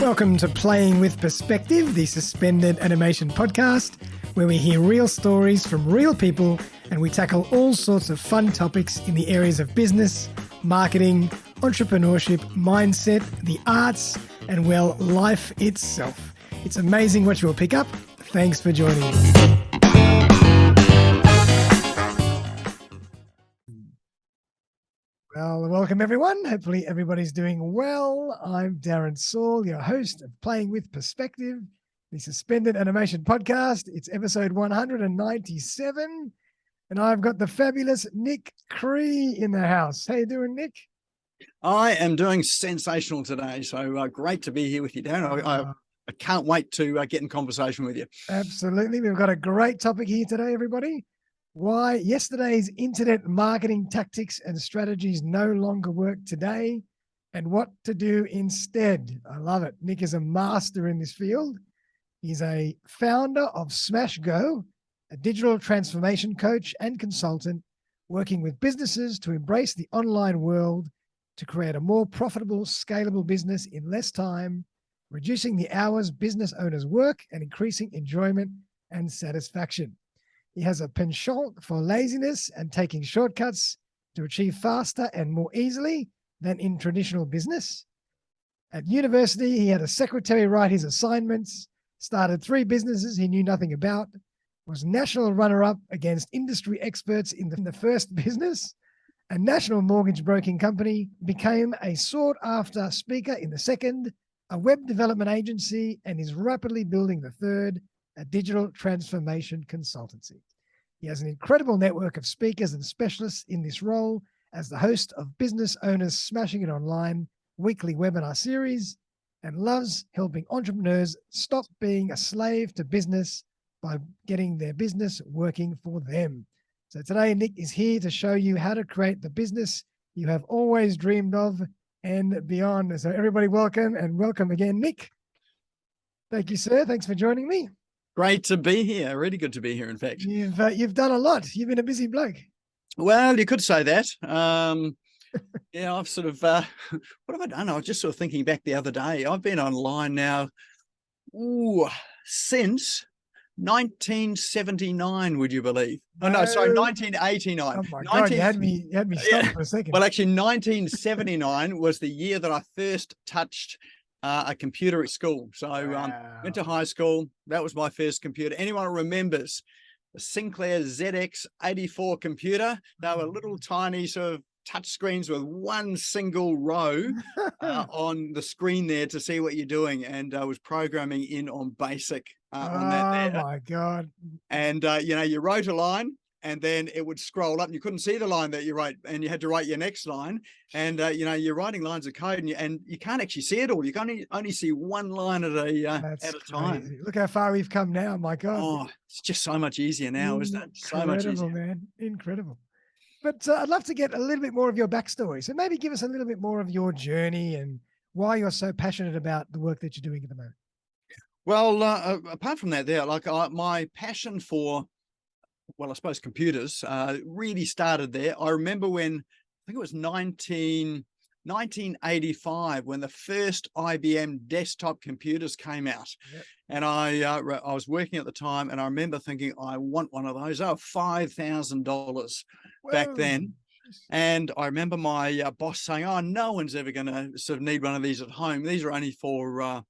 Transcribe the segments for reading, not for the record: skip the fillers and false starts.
Welcome to Playing with Perspective, the suspended animation podcast, where we hear real stories from real people and we tackle all sorts of fun topics in the areas of business, marketing, entrepreneurship, mindset, the arts, and, well, life itself. It's amazing what you will pick up. Thanks for joining us. Well, welcome everyone. Hopefully everybody's doing well. I'm Darren Saul, your host of Playing with Perspective, the suspended animation podcast. It's episode 197, and I've got the fabulous Nik Cree in the house. How you doing, Nik? I am doing sensational today, so great to be here with you, Darren. I can't wait to get in conversation with you. Absolutely. We've got a great topic here today, everybody. Why yesterday's internet marketing tactics and strategies no longer work today, and what to do instead. I love it. Nik is a master in this field. He's a founder of SmashGo, a digital transformation coach and consultant working with businesses to embrace the online world to create a more profitable, scalable business in less time, reducing the hours business owners work and increasing enjoyment and satisfaction. He has a penchant for laziness and taking shortcuts to achieve faster and more easily than in traditional business. At university, he had a secretary write his assignments, started 3 businesses he knew nothing about, was national runner-up against industry experts in the first business, a national mortgage broking company, became a sought-after speaker in the second, a web development agency, and is rapidly building the third, a digital transformation consultancy. He has an incredible network of speakers and specialists in this role as the host of Business Owners Smashing It Online weekly webinar series, and loves helping entrepreneurs stop being a slave to business by getting their business working for them. So today, Nik is here to show you how to create the business you have always dreamed of and beyond. So everybody welcome, and welcome again, Nik. Thank you, sir. Thanks for joining me. Great to be here. Really good to be here, in fact. You've done a lot. You've been a busy bloke. Well, you could say that. Yeah, I've sort of, what have I done? I was just sort of thinking back the other day. I've been online now since 1979, would you believe? Oh, no, sorry, 1989. Oh, my God, you had me stopped for a second. Well, actually, 1979 was the year that I first touched a computer at school. So went to high school. That was my first computer. Anyone remembers the Sinclair ZX84 computer? They were little tiny sort of touch screens with one single row on the screen there to see what you're doing. And I was programming in on BASIC on that there. Oh, my God. And, you wrote a line, and then it would scroll up and you couldn't see the line that you wrote, and you had to write your next line. And, you're writing lines of code and you can't actually see it all. You can only see one line at a time. Look how far we've come now. My God. Oh, it's just so much easier now, isn't it? So much easier. Incredible, man. Incredible. But I'd love to get a little bit more of your backstory. So maybe give us a little bit more of your journey and why you're so passionate about the work that you're doing at the moment. Well, apart from that my passion for, well, I suppose computers really started there. I remember when, I think it was 1985, when the first IBM desktop computers came out. Yep. And I was working at the time, and I remember thinking, I want one of those. Oh, $5,000 back then. And I remember my boss saying, oh, no one's ever going to sort of need one of these at home. These are only for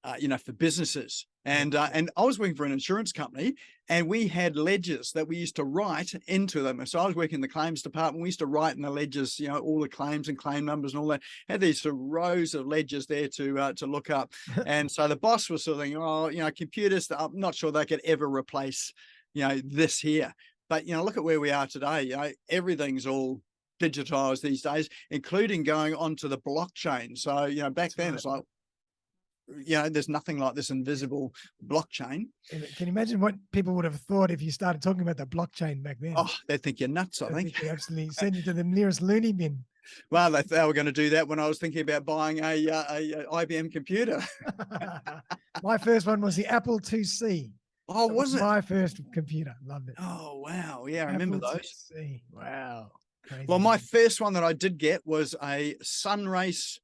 for businesses. And I was working for an insurance company, and we had ledgers that we used to write into them. So I was working in the claims department. We used to write in the ledgers, all the claims and claim numbers and all that. Had these sort of rows of ledgers there to look up. And so the boss was sort of thinking, computers, I'm not sure they could ever replace, this here. But, look at where we are today. Everything's all digitized these days, including going onto the blockchain. So, back then it's like, there's nothing like this invisible blockchain. Can you imagine what people would have thought if you started talking about the blockchain back then? Oh, they'd think you're nuts, I think. They absolutely send you to the nearest loony bin. Well, they were going to do that when I was thinking about buying a IBM computer. My first one was the Apple IIc. Oh, was it? My first computer. Loved it. Oh, wow. Yeah, I remember those. IIc. Wow. Crazy. Well, my first one that I did get was a Sunrace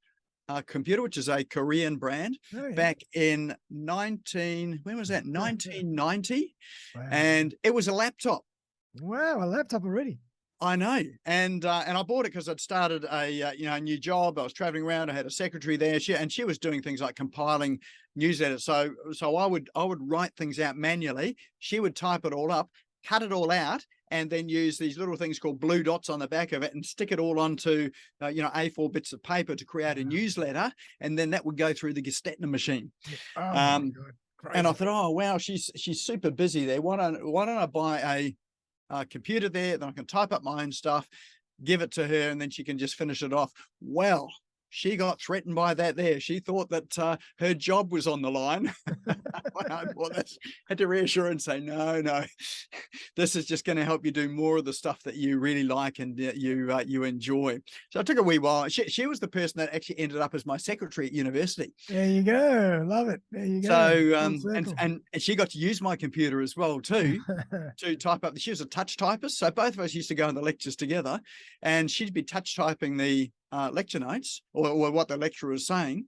computer, which is a Korean brand, Oh, yeah. back in when was that? 1990. Wow. And it was a laptop. Wow, a laptop already. I know, and I bought it because I'd started a a new job. I was traveling around. I had a secretary there. She was doing things like compiling newsletters. So I would write things out manually. She would type it all up, cut it all out, and then use these little things called blue dots on the back of it and stick it all onto A4 bits of paper to create a newsletter, and then that would go through the Gestetner machine. Yeah. Oh my God. Crazy. And I thought, oh wow, she's super busy there. Why don't I buy a computer there, then I can type up my own stuff, give it to her, and then she can just finish it off. Well, she got threatened by that there. She thought that her job was on the line. I had to reassure her and say, no, this is just going to help you do more of the stuff that you really like and you enjoy. So it took a wee while. She was the person that actually ended up as my secretary at university. There you go. Love it. There you go. So and she got to use my computer as well too, to type up. She was a touch typist, so both of us used to go in the lectures together, and she'd be touch typing the lecture notes or what the lecturer was saying.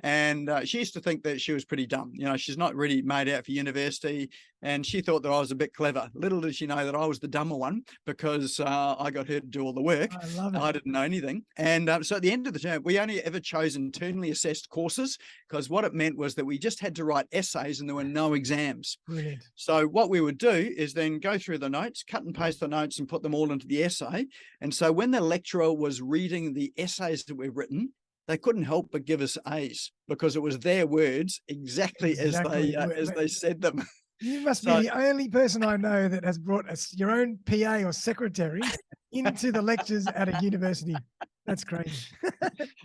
And she used to think that she was pretty dumb. She's not really made out for university, and she thought that I was a bit clever. Little did she know that I was the dumber one, because I got her to do all the work. I love it. I didn't know anything. And so at the end of the term, we only ever chose internally assessed courses, because what it meant was that we just had to write essays and there were no exams. Brilliant. So what we would do is then go through the notes, cut and paste the notes and put them all into the essay. And so when the lecturer was reading the essays that we've written, they couldn't help but give us A's, because it was their words exactly. As they said them. You must be the only person I know that has brought your own PA or secretary into the lectures at a university. That's crazy.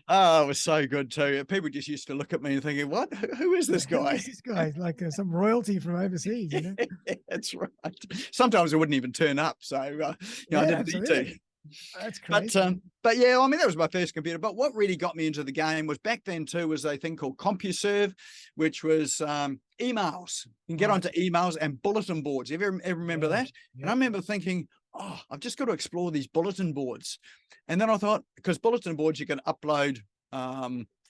Oh, it was so good too. People just used to look at me and thinking, "What? Who is this guy?" Who is this guy? Like some royalty from overseas. That's right. Sometimes it wouldn't even turn up, so I didn't need to. That's crazy. But yeah, I mean, that was my first computer. But what really got me into the game was back then too, was a thing called CompuServe, which was emails. You can get onto emails and bulletin boards. You ever remember that? Yeah. And I remember thinking, oh, I've just got to explore these bulletin boards. And then I thought, because bulletin boards, you can upload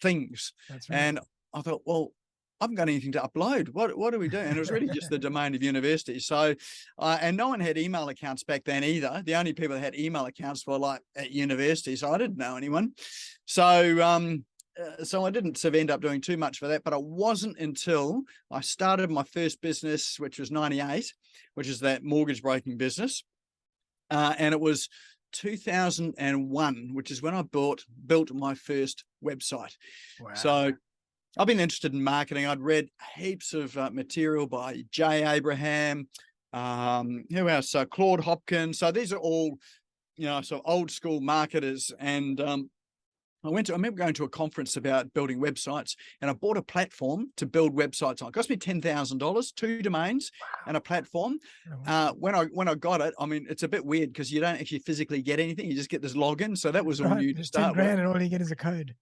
things. That's right. And I thought, well, I haven't got anything to upload. What do we do? And it was really just the domain of university. So, and no one had email accounts back then either. The only people that had email accounts were like at university. So I didn't know anyone. So, so I didn't sort of end up doing too much for that. But it wasn't until I started my first business, which was 98, which is that mortgage broking business. And it was 2001, which is when I built my first website. Wow. So I've been interested in marketing. I'd read heaps of material by Jay Abraham, who else? So Claude Hopkins. So these are all, so old school marketers. And I remember going to a conference about building websites, and I bought a platform to build websites on. It cost me $10,000, 2 domains and a platform. When I got it, I mean, it's a bit weird because you don't actually physically get anything. You just get this login. So that was all new to start with. And all you get is a code.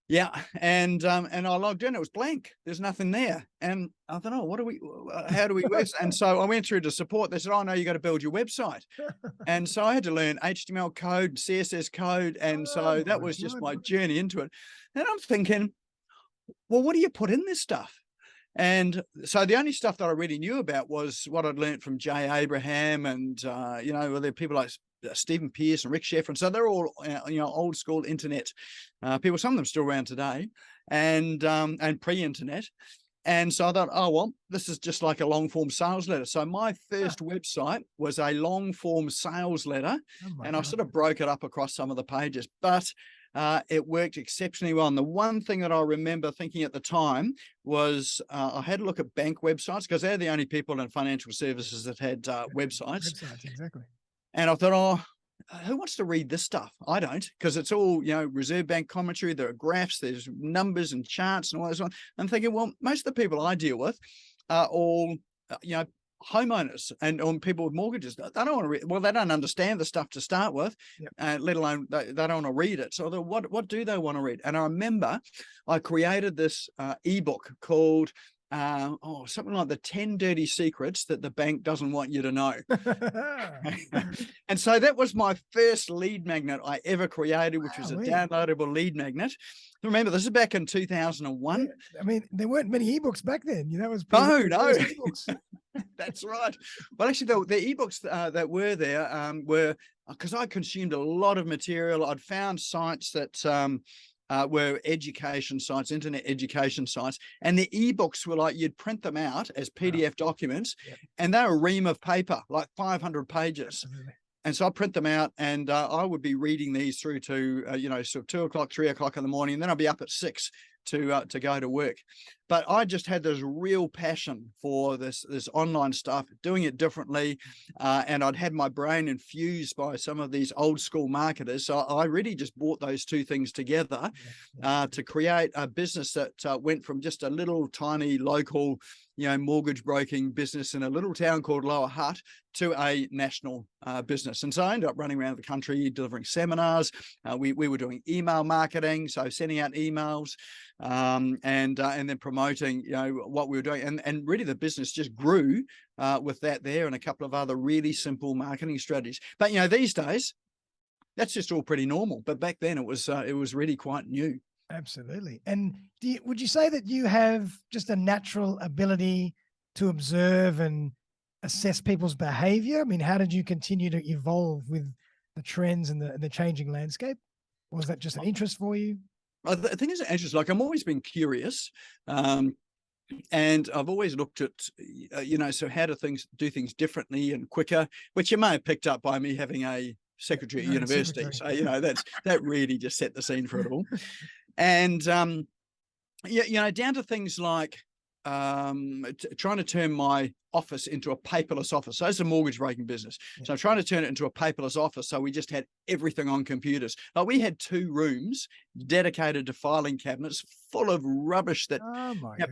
Yeah, and I logged in. It was blank. There's nothing there, and I thought, oh, how do we work? And so I went through to support. They said, oh no, you got to build your website, and so I had to learn HTML code, CSS code, and so that was just my journey into it. And I'm thinking, well, what do you put in this stuff? And so the only stuff that I really knew about was what I'd learned from Jay Abraham, and there are people like Stephen Pierce and Rick Sheffer. So they're all old school internet people. Some of them still around today, and pre-internet. And so I thought, oh well, this is just like a long form sales letter. So my first website was a long form sales letter, and I sort of broke it up across some of the pages, but it worked exceptionally well. And the one thing that I remember thinking at the time was I had a look at bank websites, because they're the only people in financial services that had websites. Exactly. And I thought, oh, who wants to read this stuff? I don't, because it's all, Reserve Bank commentary. There are graphs, there's numbers and charts and all this one. I'm thinking, well, most of the people I deal with are all, homeowners and people with mortgages. They don't want to read. Well, they don't understand the stuff to start with, let alone they don't want to read it. So what do they want to read? And I remember I created this ebook called something like the 10 dirty secrets that the bank doesn't want you to know. And so that was my first lead magnet I ever created, which was a downloadable lead magnet. Remember, this is back in 2001. Yeah, I mean, there weren't many ebooks back then. That was no. ebooks. That's right. Well, actually, the ebooks that were there were because I consumed a lot of material. I'd found sites that were education sites, internet education sites, and the ebooks were like you'd print them out as PDF documents, and they were a ream of paper, like 500 pages. Absolutely. And so I print them out, and I would be reading these through to sort of 2 o'clock, 3 o'clock in the morning, and then I'd be up at 6 to go to work. But I just had this real passion for this online stuff, doing it differently, and I'd had my brain infused by some of these old school marketers. So I really just brought those two things together to create a business that went from just a little tiny local, mortgage broking business in a little town called Lower Hutt to a national business. And so I ended up running around the country delivering seminars. We were doing email marketing, so sending out emails, and then promoting what we were doing, and really the business just grew with that there and a couple of other really simple marketing strategies. But these days that's just all pretty normal, but back then it was really quite new. Absolutely. And would you say that you have just a natural ability to observe and assess people's behavior? I mean, how did you continue to evolve with the trends and the changing landscape? Or was that just an interest for you? I think it's an interest. Like, I'm always been curious, and I've always looked at, so how do things differently and quicker, which you may have picked up by me having a secretary at university. So, that really just set the scene for it all. And, down to things like trying to turn my office into a paperless office. So it's a mortgage broking business. So I'm trying to turn it into a paperless office. So we just had everything on computers. Like, we had 2 rooms dedicated to filing cabinets full of rubbish that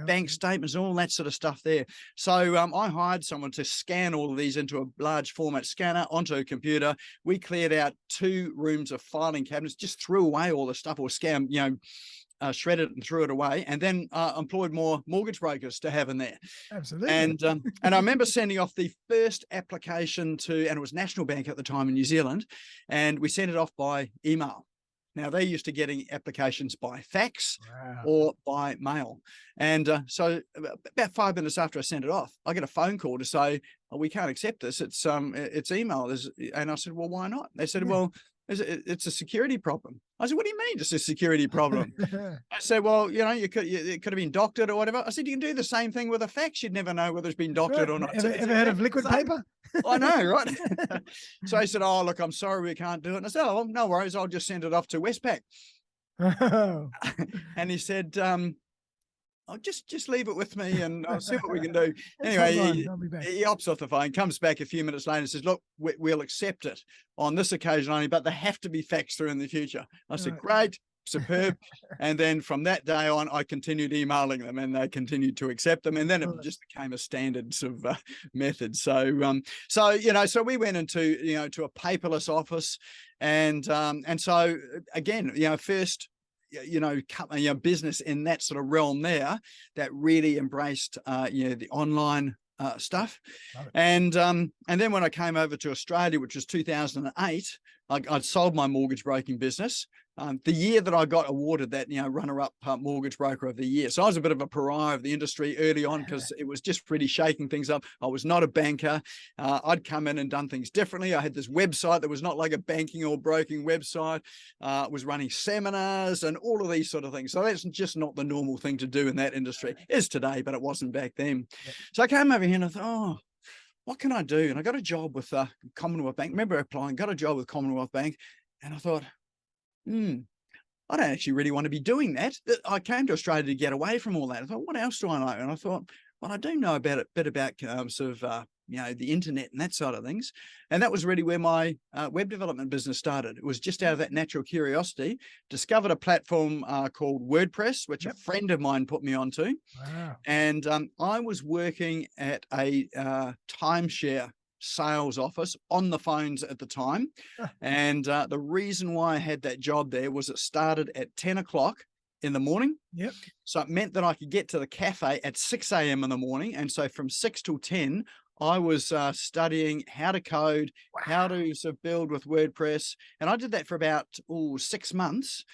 bank statements and all that sort of stuff there. So I hired someone to scan all of these into a large format scanner onto a computer. We cleared out 2 rooms of filing cabinets, just threw away all the stuff, or shredded it and threw it away, and then employed more mortgage brokers to have in there. Absolutely. And I remember sending off the first application to, and it was National Bank at the time in New Zealand, and we sent it off by email. Now, they're used to getting applications by fax or by mail. And so about 5 minutes after I sent it off, I get a phone call to say, we can't accept this. It's email. And I said, well, why not? They said, well, it's a security problem. I said, what do you mean it's a security problem? I said, well, it could have been doctored or whatever. I said, you can do the same thing with a fax. You'd never know whether it's been doctored or not. Ever heard of liquid paper? I know, right? So I said, oh, look, I'm sorry, we can't do it. And I said, oh, no worries, I'll just send it off to Westpac. And he said, I'll just leave it with me and I'll see what we can do. Anyway, he hops off the phone, comes back a few minutes later and says, look, we'll accept it on this occasion only, but they have to be faxed through in the future. I said, great, superb. And then from that day on, I continued emailing them, and they continued to accept them. And then it just became a standard sort of method. So we went into, to a paperless office. And so again, first, business in that sort of realm there that really embraced, the online stuff. And then when I came over to Australia, which was 2008, I'd sold my mortgage broking business. The year that I got awarded that, runner-up mortgage broker of the year. So I was a bit of a pariah of the industry early on because it was just really shaking things up. I was not a banker. I'd come in and done things differently. I had this website that was not like a banking or broking website. Was running seminars and all of these sort of things. So that's just not the normal thing to do in that industry. It is today, but it wasn't back then. So I came over here and I thought, oh, what can I do? And I got a job with Commonwealth Bank. Remember applying, got a job with Commonwealth Bank. And I thought, I don't actually really want to be doing that. I came to Australia to get away from all that. I thought, what else do I know? And I thought, well, I do know about a bit about the internet and that side of things. And that was really where my web development business started. It was just out of that natural curiosity, discovered a platform called WordPress, which a friend of mine put me onto. Wow. And I was working at a timeshare sales office on the phones at the time. And the reason why I had that job there was it started at 10 o'clock in the morning. Yep. So it meant that I could get to the cafe at 6 a.m. in the morning. And so from 6 till 10, I was studying how to code, how to sort of build with WordPress. And I did that for about 6 months.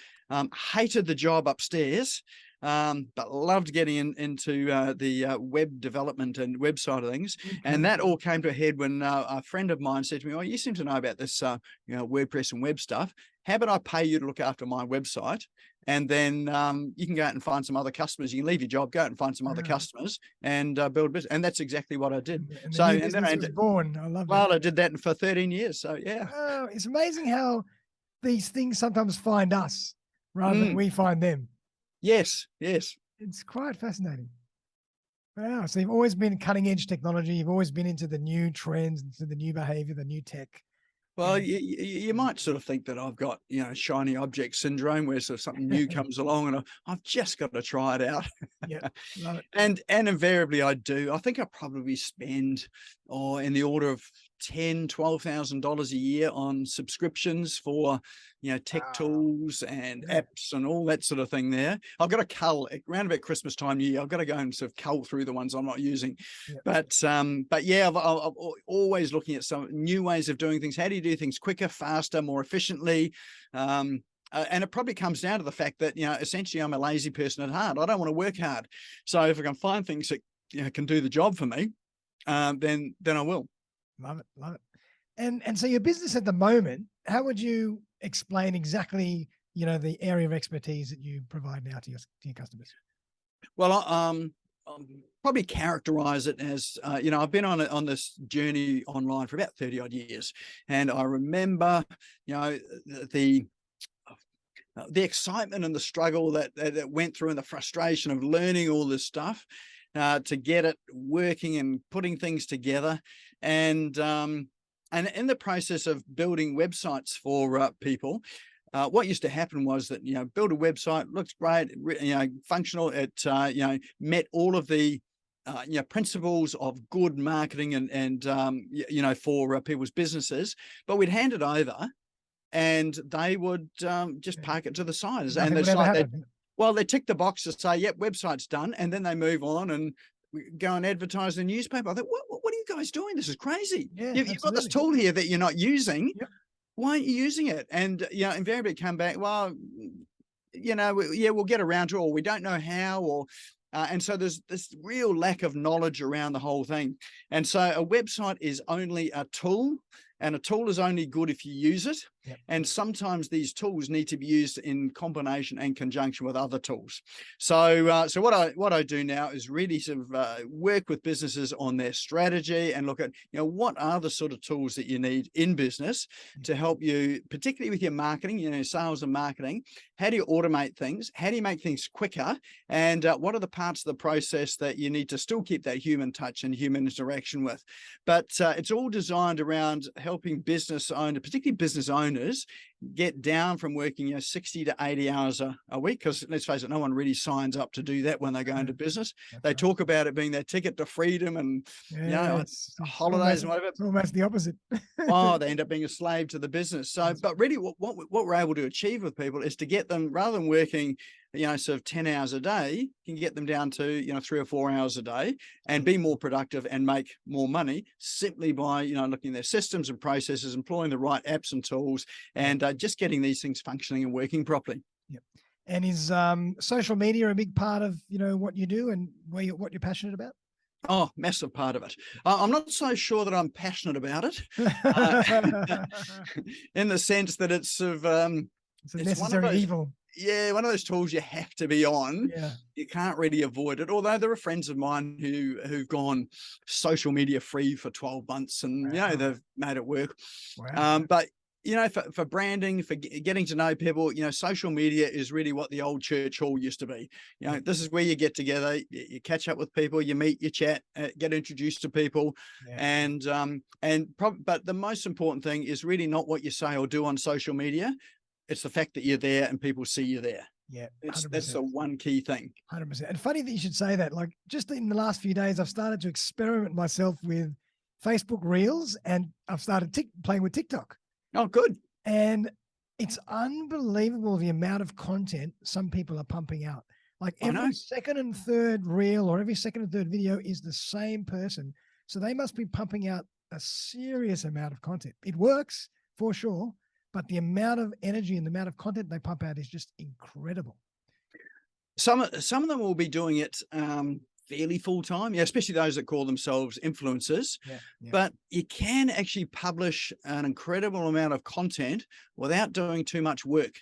Hated the job upstairs, but loved getting into the web development and website of things. Okay. And that all came to a head when a friend of mine said to me, "Oh, you seem to know about this, WordPress and web stuff. How about I pay you to look after my website? And then you can go out and find some other customers. You can leave your job, go out and find some other customers and build a business." And that's exactly what I did. And So, the new and then I business was born. I love well, that. I did that for 13 years. So yeah. Oh, it's amazing how these things sometimes find us rather than we find them. Yes, yes. It's quite fascinating. Wow. So you've always been cutting edge technology. You've always been into the new trends, into the new behavior, the new tech. Well, you might sort of think that I've got, shiny object syndrome where sort of something new comes along and I've just got to try it out. Yeah, love it. And invariably I do. I think I probably spend in the order of $12,000 a year on subscriptions for tech tools and apps and all that sort of thing there. I've got to cull around about Christmas time, New Year. I've got to go and sort of cull through the ones I'm not using. But yeah, I'm always looking at some new ways of doing things. How do you do things quicker, faster, more efficiently? And it probably comes down to the fact that, essentially I'm a lazy person at heart. I don't want to work hard. So if I can find things that can do the job for me, then I will. Love it. Love it. And so your business at the moment, how would you explain exactly, the area of expertise that you provide now to your customers? Well, I'll probably characterize it as, I've been on this journey online for about 30 odd years. And I remember, the excitement and the struggle that went through and the frustration of learning all this stuff to get it working and putting things together. And in the process of building websites for people, what used to happen was that, build a website, looks great, functional. It, met all of the, principles of good marketing and for people's businesses, but we'd hand it over and they would just park it to the side. Nothing And would ever happen. they tick the box to say, yep, website's done. And then they move on and go and advertise in the newspaper. I thought, what are you guys doing? This is crazy. Yeah, You've got this tool here that you're not using. Yep. Why aren't you using it? And, invariably come back, well, we'll get around to it, or we don't know how, and so there's this real lack of knowledge around the whole thing. And so a website is only a tool, and a tool is only good if you use it. Yep. And sometimes these tools need to be used in combination and conjunction with other tools. So what I do now is really sort of work with businesses on their strategy and look at, what are the sort of tools that you need in business to help you, particularly with your marketing, sales and marketing. How do you automate things? How do you make things quicker? And what are the parts of the process that you need to still keep that human touch and human interaction with? But it's all designed around helping business owners, particularly business owners, get down from working 60 to 80 hours a week, because let's face it, no one really signs up to do that when they go into business. They talk about it being their ticket to freedom and it's holidays and whatever. It's almost the opposite. They end up being a slave to the business. So, but really what we're able to achieve with people is to get them, rather than working sort of 10 hours a day, you can get them down to 3 or 4 hours a day and be more productive and make more money simply by looking at their systems and processes, employing the right apps and tools, and just getting these things functioning and working properly. Yep. And is social media a big part of what you do and what you're passionate about? Oh, massive part of it. I'm not so sure that I'm passionate about it, in the sense that it's sort of it's a necessary evil. Yeah, one of those tools you have to be on. Yeah. You can't really avoid it. Although there are friends of mine who've gone social media free for 12 months and they've made it work. Wow. But for branding, for getting to know people, social media is really what the old church hall used to be. This is where you get together, you catch up with people, you meet, you chat, get introduced to people. But the most important thing is really not what you say or do on social media. It's the fact that you're there and people see you there. Yeah, that's the one key thing. 100%. And funny that you should say that. Like, just in the last few days, I've started to experiment myself with Facebook Reels, and I've started playing with TikTok. Oh, good. And It's unbelievable the amount of content some people are pumping out. Like I know. every second and third reel or every second and third video is the same person. So they must be pumping out a serious amount of content. It works for sure, but the amount of energy and the amount of content they pump out is just incredible. Some of them will be doing it fairly full time, yeah, especially those that call themselves influencers. Yeah. But you can actually publish an incredible amount of content without doing too much work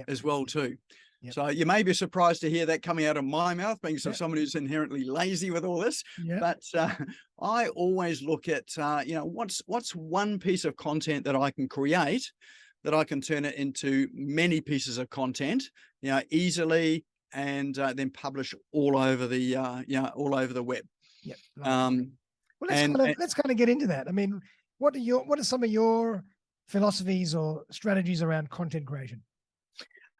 as well too. Yep. So you may be surprised to hear that coming out of my mouth, being someone who's inherently lazy with all this. But I always look at, what's one piece of content that I can create that I can turn it into many pieces of content, easily, and then publish all over the all over the web. Yep. Well, let's kind of get into that. I mean, what are some of your philosophies or strategies around content creation?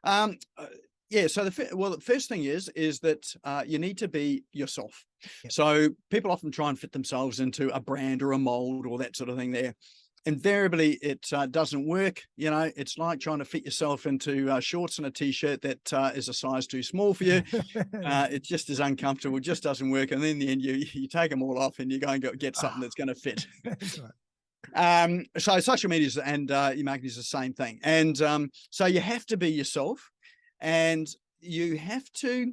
So the first thing is that you need to be yourself. Yep. So people often try and fit themselves into a brand or a mold or that sort of thing there. Invariably, it doesn't work. It's like trying to fit yourself into shorts and a t-shirt that is a size too small for you. It just is uncomfortable, just doesn't work. And then in the end, you take them all off and you go and get something that's going to fit. That's right. So social media and your marketing is the same thing. And so you have to be yourself, and you have to,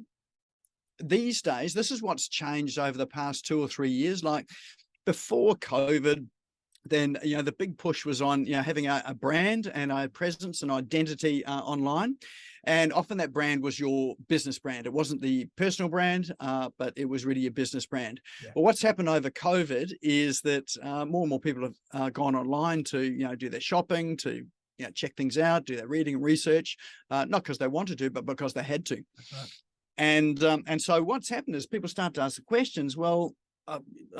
these days, this is what's changed over the past 2 or 3 years. Like before COVID, then the big push was on having a brand and a presence and identity online, and often that brand was your business brand. It wasn't the personal brand, but it was really your business brand. Well, what's happened over COVID is that more and more people have gone online to do their shopping, to check things out, do their reading and research, not because they wanted to, but because they had to. That's right. And so what's happened is people start to ask the questions, well,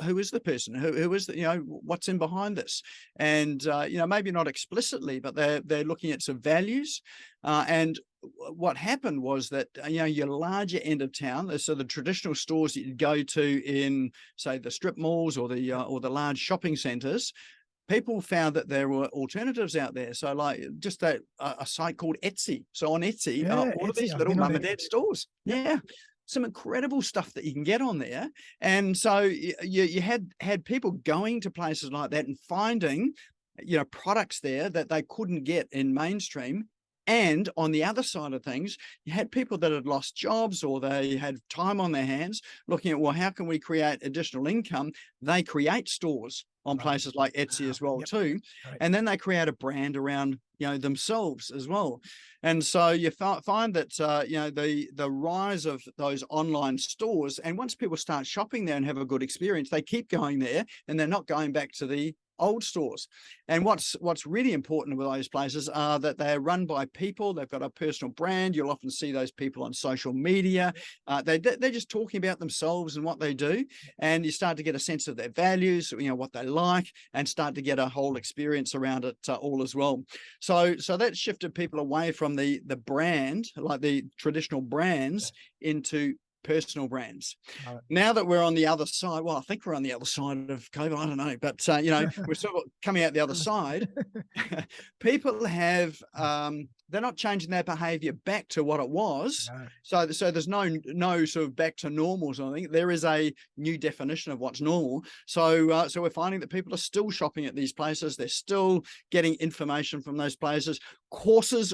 who is the person? Who is the, what's in behind this? And, maybe not explicitly, but they're looking at some values. And what happened was that, your larger end of town, so the traditional stores that you go to in, say, the strip malls or the large shopping centers, people found that there were alternatives out there. So like just a site called Etsy. So on Etsy, all of these little mum and dad stores. Yeah. Some incredible stuff that you can get on there. And so you had people going to places like that and finding, products there that they couldn't get in mainstream. And on the other side of things, you had people that had lost jobs or they had time on their hands looking at, well, how can we create additional income? They create stores on places like Etsy as well too. Right. And then they create a brand around, themselves as well. And so you find that, the rise of those online stores, and once people start shopping there and have a good experience, they keep going there and they're not going back to the old stores. And what's really important with those places are that they're run by people. They've got a personal brand. You'll often see those people on social media. They're just talking about themselves and what they do, and you start to get a sense of their values, what they like, and start to get a whole experience around it all as well. So that shifted people away from the brand, like the traditional brands, into personal brands. Now that we're on the other side, well, I think we're on the other side of COVID, I don't know, but we're sort of coming out the other side. People have they're not changing their behavior back to what it was. So there's no sort of back to normal or something. There is a new definition of what's normal. So we're finding that people are still shopping at these places. They're still getting information from those places. Courses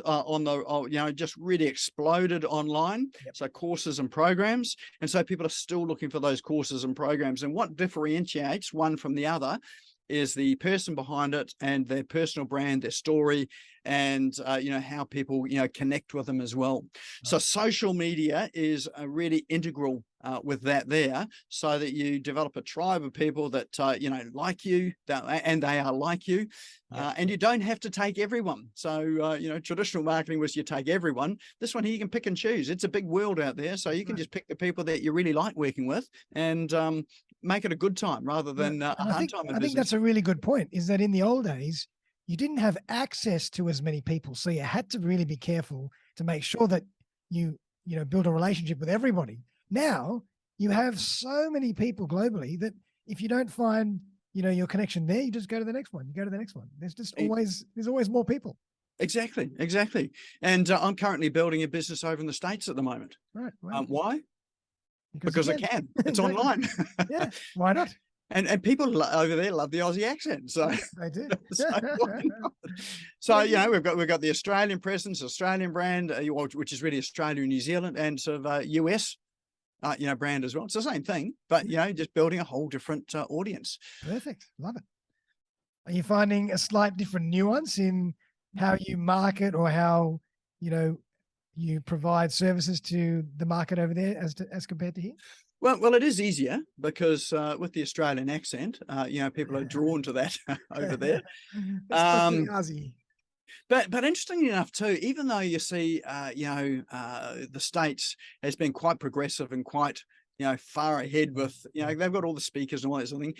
just really exploded online. So courses and programs. And so people are still looking for those courses and programs. And what differentiates one from the other is the person behind it and their personal brand, their story, and how people connect with them as well. So social media is a really integral with that there, so that you develop a tribe of people that like you, and they are like you, and you don't have to take everyone. So traditional marketing was you take everyone. This one here, you can pick and choose. It's a big world out there, so you can just pick the people that you really like working with and make it a good time rather than a hard time in business. I think that's a really good point, is that in the old days, you didn't have access to as many people. So you had to really be careful to make sure that you build a relationship with everybody. Now you have so many people globally that if you don't find, your connection there, you just go to the next one. You go to the next one. There's always more people. Exactly, exactly. And I'm currently building a business over in the States at the moment. Right. Wow. Why? Because Because you I can. can. It's Exactly. online. Yeah. Why not? And people over there love the Aussie accent. So, Yeah, they do. so why not? So, Very you know, good. we've got the Australian presence, Australian brand, which is really Australia and New Zealand, and sort of US, you know, brand as well. It's the same thing, but, you know, just building a whole different audience. Perfect. Love it. Are you finding a slight different nuance in how you market or how, you provide services to the market over there as compared to here? Well, it is easier because with the Australian accent, you know, people are drawn to that over there. Especially Aussie. But interestingly enough, too, even though you see, the States has been quite progressive and quite, you know, far ahead with, you know, they've got all the speakers and all that sort of thing.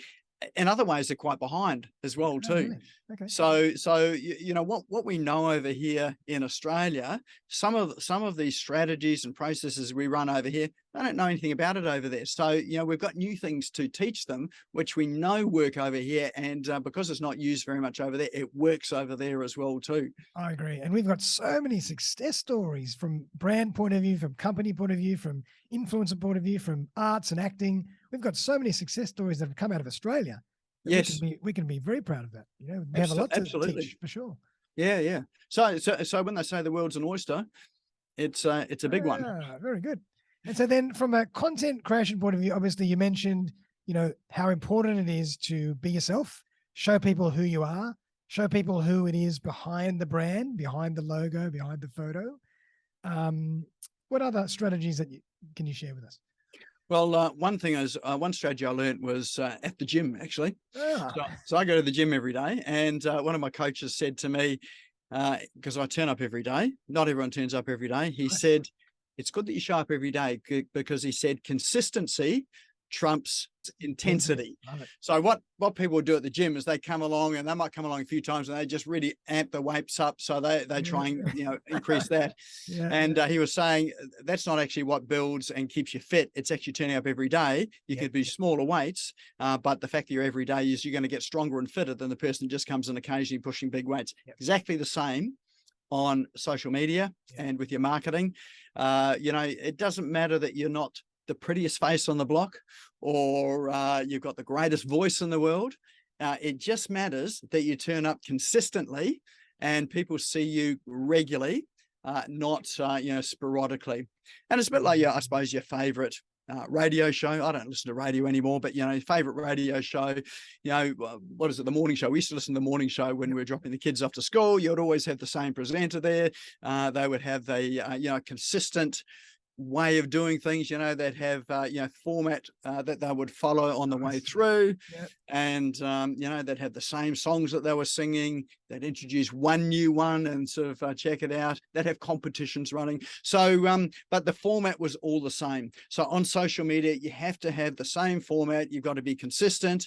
In other ways, they're quite behind as well, Oh, too. really? Okay. So you know what we know over here in Australia, some of these strategies and processes we run over here, they don't know anything about it over there. So you know we've got new things to teach them, which we know work over here, and because it's not used very much over there, it works over there as well too. I agree. And we've got so many success stories from brand point of view, from company point of view, from influencer point of view, from arts and acting. We've got so many success stories that have come out of Australia. Yes, We can be very proud of that. You know, we have a lot to absolutely. teach for sure. Yeah. So when they say the world's an oyster, it's a big one. Very good. And so then from a content creation point of view, obviously you mentioned, how important it is to be yourself, show people who you are, show people who it is behind the brand, behind the logo, behind the photo. What other strategies can you share with us? Well, one thing is one strategy I learned was at the gym, actually. Ah, So I go to the gym every day, and one of my coaches said to me, because I turn up every day, not everyone turns up every day. He nice. said, it's good that you show up every day because he said consistency trumps intensity. Love it. So what people do at the gym is they come along and they might come along a few times and they just really amp the weights up. So they try and, you know, increase that. Yeah, And he was saying that's not actually what builds and keeps you fit. It's actually turning up every day. You could be smaller weights, but the fact that you're every day is you're going to get stronger and fitter than the person who just comes in occasionally pushing big weights. Exactly the same on social media and with your marketing. You know, it doesn't matter that you're not the prettiest face on the block or you've got the greatest voice in the world. It just matters that you turn up consistently and people see you regularly, not sporadically. And it's a bit like, I suppose, your favorite radio show. I don't listen to radio anymore, but favorite radio show, what is it, the morning show? We used to listen to the morning show when we were dropping the kids off to school. You'd always have the same presenter there. They would have the consistent way of doing things, that have format that they would follow on the way through. And they'd have the same songs that they were singing. They'd introduce one new one and sort of check it out. They'd have competitions running. So but the format was all the same. So on social media you have to have the same format. You've got to be consistent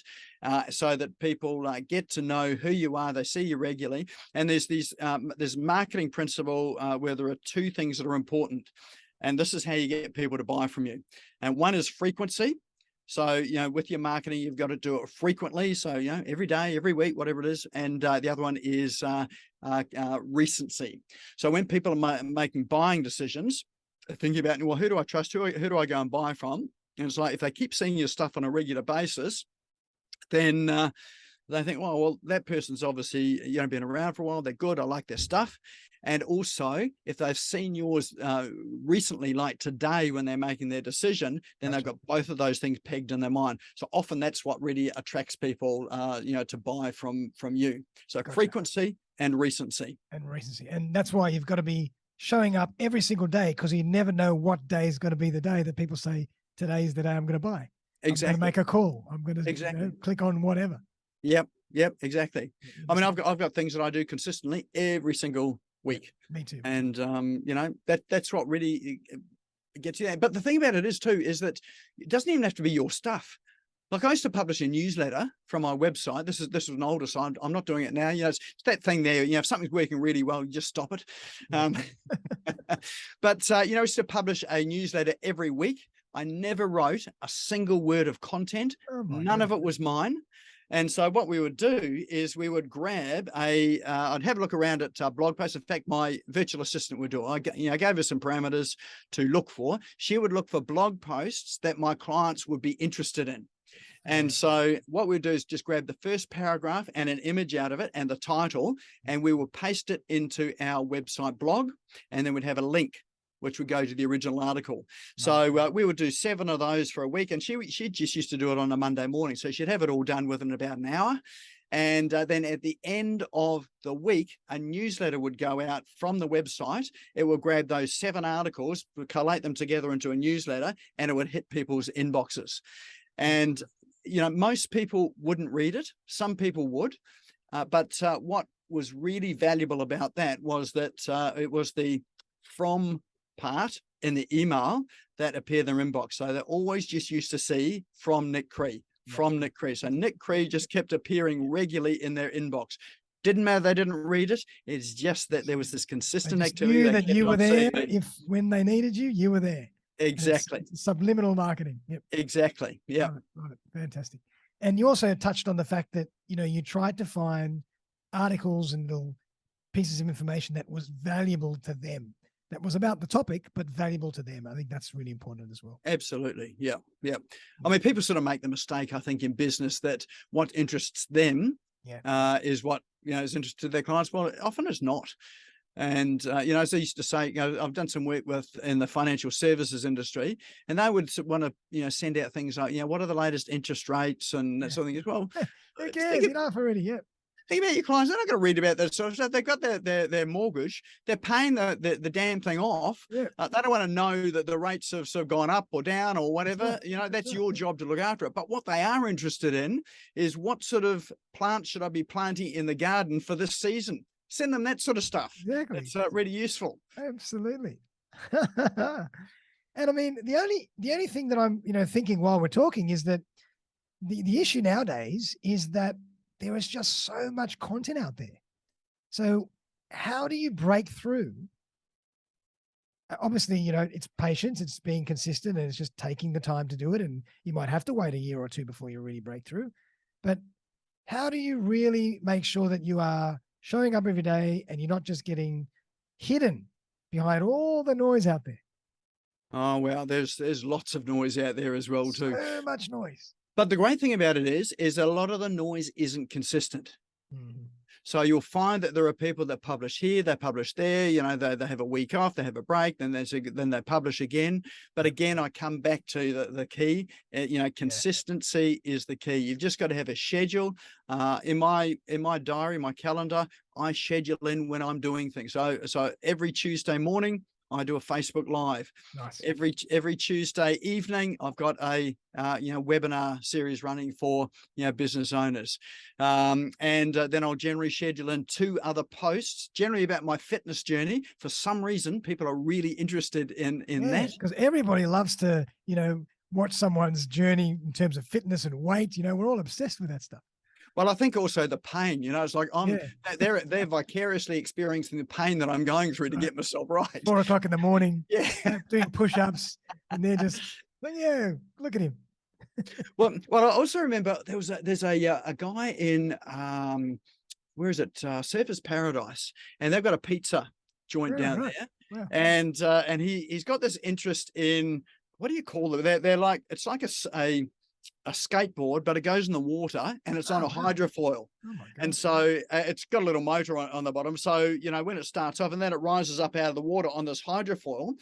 so that people get to know who you are. They see you regularly. And there's marketing principle where there are two things that are important. And this is how you get people to buy from you. And one is frequency. So, with your marketing, you've got to do it frequently. So, every day, every week, whatever it is. And the other one is recency. So when people are making buying decisions, they're thinking about, well, who do I trust? Who do I go and buy from? And it's like, if they keep seeing your stuff on a regular basis, then they think, well, that person's obviously, been around for a while. They're good. I like their stuff. And also, if they've seen yours recently, like today when they're making their decision, then they've got both of those things pegged in their mind. So often that's what really attracts people, to buy from you. So frequency and recency. And that's why you've got to be showing up every single day, because you never know what day is going to be the day that people say, today's the day I'm going to buy. Exactly. I'm going to make a call. I'm going to click on whatever. Yep, exactly. I mean, I've got things that I do consistently every single week. Me too. And that's what really gets you there. But the thing about it is that it doesn't even have to be your stuff. Like I used to publish a newsletter from my website. This is an older site. I'm not doing it now. It's that thing there. If something's working really well, you just stop it. But I used to publish a newsletter every week. I never wrote a single word of content. None of it was mine. And so what we would do is we would grab I'd have a look around at blog posts. In fact, my virtual assistant would do it. I gave her some parameters to look for. She would look for blog posts that my clients would be interested in. And so what we'd do is just grab the first paragraph and an image out of it and the title, and we will paste it into our website blog, and then we'd have a link which would go to the original article. So we would do 7 of those for a week, and she just used to do it on a Monday morning. So she'd have it all done within about an hour. And then at the end of the week, a newsletter would go out from the website. It will grab those 7 articles, collate them together into a newsletter, and it would hit people's inboxes. And most people wouldn't read it. Some people would. But what was really valuable about that was that it was the from part in the email that appeared in their inbox. So they always just used to see from Nik Cree, from Nik Cree. So Nik Cree just kept appearing regularly in their inbox. Didn't matter they didn't read it. It's just that there was this consistent activity. Knew that you were there. If when they needed you, you were there. Exactly. It's subliminal marketing. Yep. Exactly. Yeah. Right. Fantastic. And you also touched on the fact that, you tried to find articles and little pieces of information that was valuable to them, that was about the topic, but valuable to them. I think that's really important as well. Absolutely. Yeah. Yeah. I mean, people sort of make the mistake, I think, in business that what interests them is what, is interested to their clients. Well, often it's not. And, as I used to say, I've done some work in the financial services industry, and they would want to, send out things like, what are the latest interest rates and that sort of thing as well. Who cares? Enough already. Yeah. Think about your clients. They're not going to read about that sort of stuff. They've got their mortgage. They're paying the damn thing off. Yeah. They don't want to know that the rates have sort of gone up or down or whatever. That's your job to look after it. But what they are interested in is what sort of plants should I be planting in the garden for this season? Send them that sort of stuff. Exactly. It's really useful. Absolutely. And I mean, the only thing that I'm, thinking while we're talking is that the issue nowadays is that there is just so much content out there. So how do you break through? Obviously, it's patience, it's being consistent, and it's just taking the time to do it. And you might have to wait a year or 2 before you really break through. But how do you really make sure that you are showing up every day and you're not just getting hidden behind all the noise out there? Oh, well, there's lots of noise out there as well, too. So much noise. But the great thing about it is a lot of the noise isn't consistent. Mm-hmm. So you'll find that there are people that publish here, they publish there, they have a week off, they have a break, then they publish again. But again, I come back to the key, consistency is the key. You've just got to have a schedule. In my diary, my calendar, I schedule in when I'm doing things. So every Tuesday morning, I do a Facebook Live. Nice. Every Tuesday evening, I've got a webinar series running for business owners, and then I'll generally schedule in 2 other posts, generally about my fitness journey. For some reason, people are really interested in that, because everybody loves to watch someone's journey in terms of fitness and weight. We're all obsessed with that stuff. Well, I think also the pain, it's like they're vicariously experiencing the pain that I'm going through to get myself right. 4 o'clock in the morning, doing push-ups, and they're just like, look at him. Well, I also remember there's a guy in where is it? Surfers Paradise, and they've got a pizza joint down there, and he's got this interest in, what do you call them? They're like, it's like a skateboard, but it goes in the water and it's on a hydrofoil. And so it's got a little motor on the bottom. So, when it starts off and then it rises up out of the water on this hydrofoil.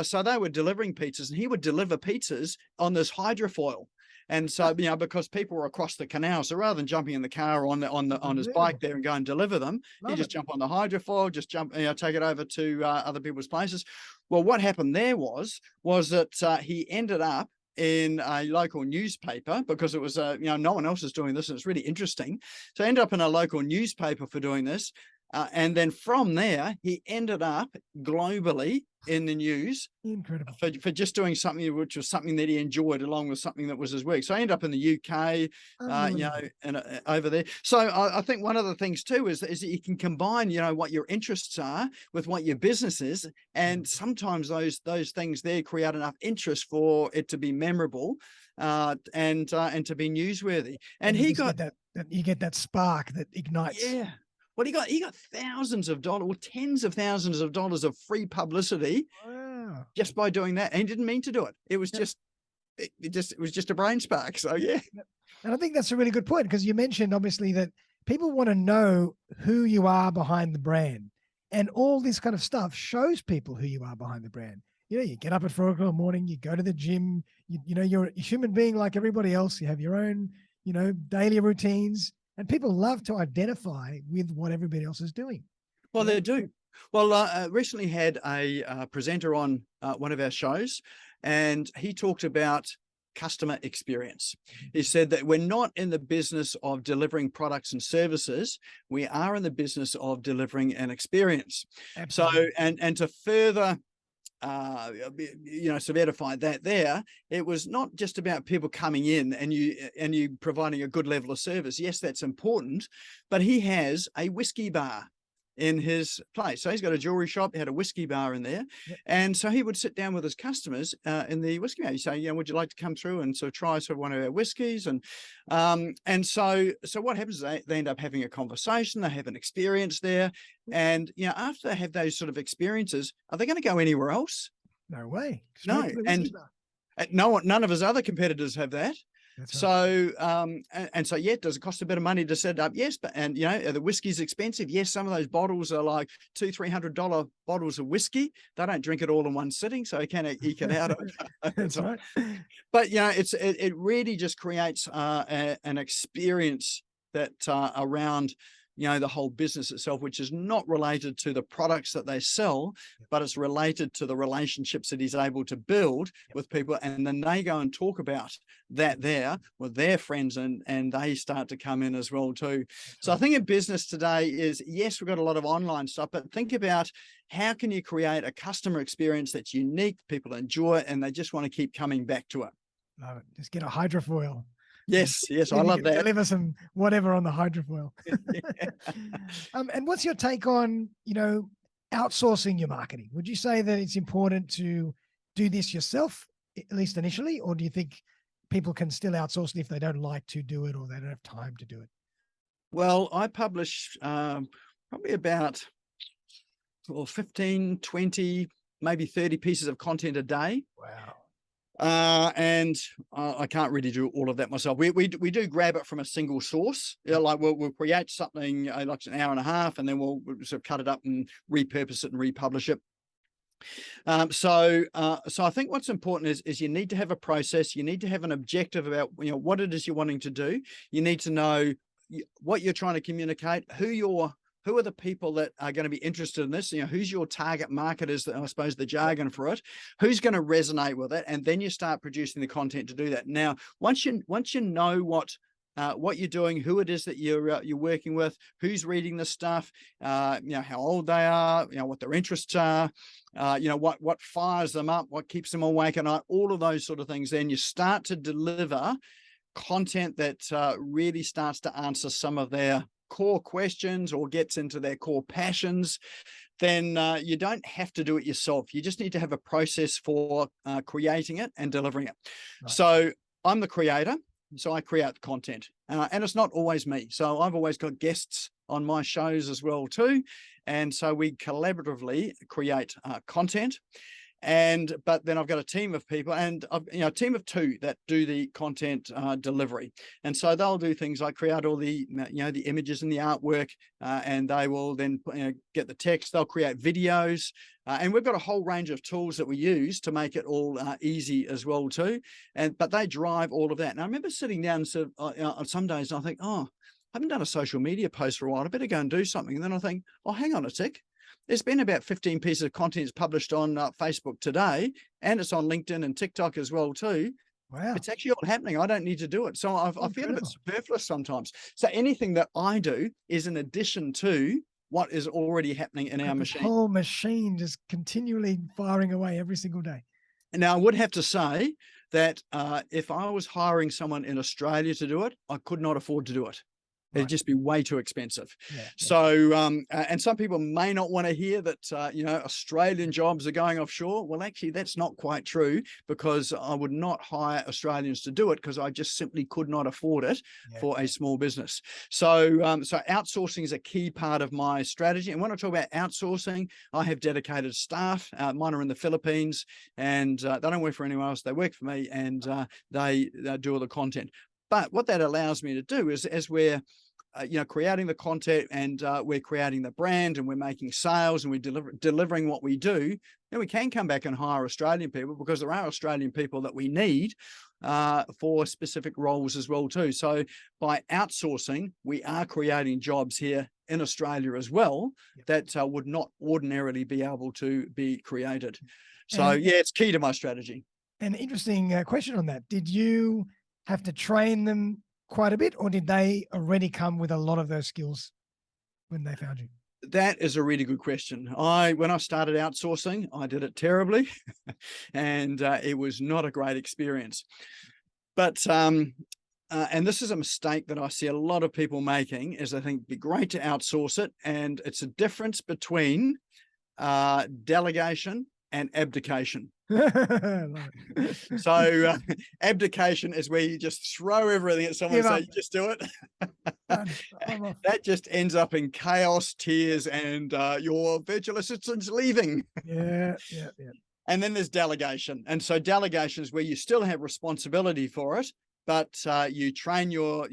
So they were delivering pizzas, and he would deliver pizzas on this hydrofoil. And so, because people were across the canal, so rather than jumping in the car on his bike there and go and deliver them, he just jump on the hydrofoil, just jump, take it over to other people's places. Well, what happened there was that he ended up in a local newspaper, because it was no one else is doing this, and it's really interesting. So I ended up in a local newspaper for doing this. And then from there, he ended up globally in the news. Incredible. For just doing something which was something that he enjoyed, along with something that was his work. So I ended up in the UK, you know, and over there. So I think one of the things too is that you can combine, you know, what your interests are with what your business is, and sometimes those things there create enough interest for it to be memorable, and to be newsworthy. And he got that you get that spark that ignites. Yeah. Well, he got thousands of dollars, or tens of thousands of dollars of free publicity. Wow. Just by doing that. And he didn't mean to do it. It was just, it was just a brain spark. So yeah. And I think that's a really good point, because you mentioned obviously that people want to know who you are behind the brand, and all this kind of stuff shows people who you are behind the brand. You know, you get up at 4 o'clock in the morning, you go to the gym, you know, you're a human being like everybody else. You have your own, you know, daily routines, and people love to identify with what everybody else is doing. Well, they do. Well, recently had a presenter on one of our shows, and he talked about customer experience. He said that we're not in the business of delivering products and services. We are in the business of delivering an experience. Absolutely. So, and to further you know, solidify that there, it was not just about people coming in and you providing a good level of service. Yes, that's important, but he has a whiskey bar in his place. So he's got a jewelry shop, he had a whiskey bar in there. Yep. And so he would sit down with his customers in the whiskey bar. He'd say, you know, would you like to come through and sort of try sort of one of our whiskeys? And so what happens is they end up having a conversation, they have an experience there. And, you know, after they have those sort of experiences, are they going to go anywhere else? No way. No. And none of his other competitors have that. So, and so, yeah, does it cost a bit of money to set it up? Yes. But, and, you know, the whiskey's expensive. Yes. Some of those bottles are like $200-300 bottles of whiskey. They don't drink it all in one sitting, so he can eke it out. That's right. But, you know, it really just creates an experience that around, you know, the whole business itself, which is not related to the products that they sell, but it's related to the relationships that he's able to build with people. And then they go and talk about that there with their friends, and they start to come in as well too. So I think in business today is, yes, we've got a lot of online stuff, but think about how can you create a customer experience that's unique, people enjoy it, and they just want to keep coming back to it. Love it. Just get a hydrofoil. Yes, I love that. Deliver some whatever on the hydrofoil. And what's your take on, you know, outsourcing your marketing? Would you say that it's important to do this yourself, at least initially, or do you think people can still outsource it if they don't like to do it or they don't have time to do it? Well, I publish probably about 15, 20, maybe 30 pieces of content a day. Wow. And I can't really do all of that myself. We do grab it from a single source. You know, like we'll create something like an hour and a half, and then we'll sort of cut it up and repurpose it and republish it. So I think what's important is you need to have a process. You need to have an objective about, you know, what it is you're wanting to do. You need to know what you're trying to communicate, who are the people that are going to be interested in this? You know, who's your target market is, I suppose, the jargon for it. Who's going to resonate with it? And then you start producing the content to do that. Now, once you know what you're doing, who it is that you're working with, who's reading the stuff, you know, how old they are, you know, what their interests are, you know, what fires them up, what keeps them awake at night, all of those sort of things. Then you start to deliver content that really starts to answer some of their core questions or gets into their core passions. Then you don't have to do it yourself. You just need to have a process for creating it and delivering it. Right. So I'm the creator, so I create the content, and it's not always me. So I've always got guests on my shows as well too, and so we collaboratively create content. But then I've got a team of people, and a team of 2 that do the content delivery. And so they'll do things like create all the, the images and the artwork, and they will then get the text. They'll create videos, and we've got a whole range of tools that we use to make it all easy as well too. But they drive all of that. And I remember sitting down on some days, and I think, I haven't done a social media post for a while. I better go and do something. And then I think, hang on a tick. There's been about 15 pieces of content published on Facebook today, and it's on LinkedIn and TikTok as well too. Wow. It's actually all happening. I don't need to do it. So I feel a bit superfluous sometimes. So anything that I do is in addition to what is already happening in our This machine. whole machine just continually firing away every single day. Now, I would have to say that if I was hiring someone in Australia to do it, I could not afford to do it. It'd just be way too expensive. Yeah. So, and some people may not want to hear that, you know, Australian jobs are going offshore. Well, actually, that's not quite true, because I would not hire Australians to do it because I just simply could not afford it for a small business. So, so outsourcing is a key part of my strategy. And when I talk about outsourcing, I have dedicated staff. Mine are in the Philippines, and they don't work for anyone else. They work for me, and they do all the content. But what that allows me to do is, as we're you know, creating the content, and we're creating the brand, and we're making sales, and we're delivering what we do, then we can come back and hire Australian people, because there are Australian people that we need for specific roles as well too. So by outsourcing, we are creating jobs here in Australia as well that would not ordinarily be able to be created. So yeah, it's key to my strategy. An interesting question on that. Did you have to train them quite a bit, or did they already come with a lot of those skills when they found you? That is a really good question. When I started outsourcing, I did it terribly, and it was not a great experience. But and this is a mistake that I see a lot of people making, is I think it'd be great to outsource it, and it's a difference between delegation and abdication. So abdication is where you just throw everything at someone and say, just do it. That just ends up in chaos, tears, and your virtual assistant's leaving. Yeah. And then there's delegation. And so delegation is where you still have responsibility for it, but you train your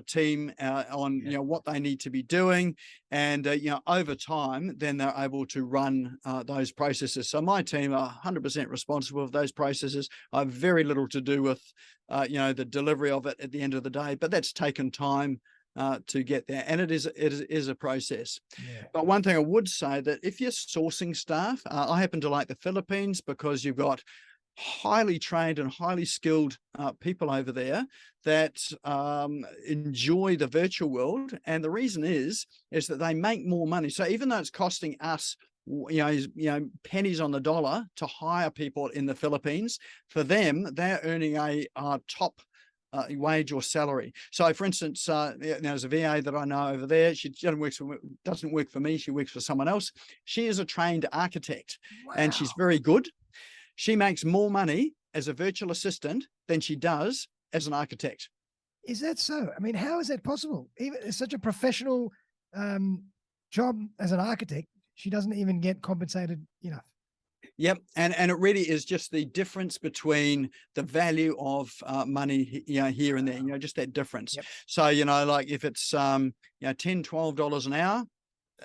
team on you know, what they need to be doing, and you know, over time, then they're able to run those processes. So my team are 100% responsible for those processes. I have very little to do with you know, the delivery of it at the end of the day, but that's taken time to get there, and it is a process. But one thing I would say, that if you're sourcing staff, I happen to like the Philippines because you've got highly trained and highly skilled people over there that enjoy the virtual world, and the reason is that they make more money. So even though it's costing us you know pennies on the dollar to hire people in the Philippines, for them, they're earning a top wage or salary. So for instance, there's a VA that I know over there. She doesn't work for me. She works for someone else. She is a trained architect. And she's very good. She makes more money as a virtual assistant than she does as an architect. Is that so? I mean, how is that possible? Even it's such a professional job as an architect, she doesn't even get compensated enough. Yep, and it really is just the difference between the value of money, you know, here and there, you know, just that difference. So, you know, like if it's you know, $10-12 an hour,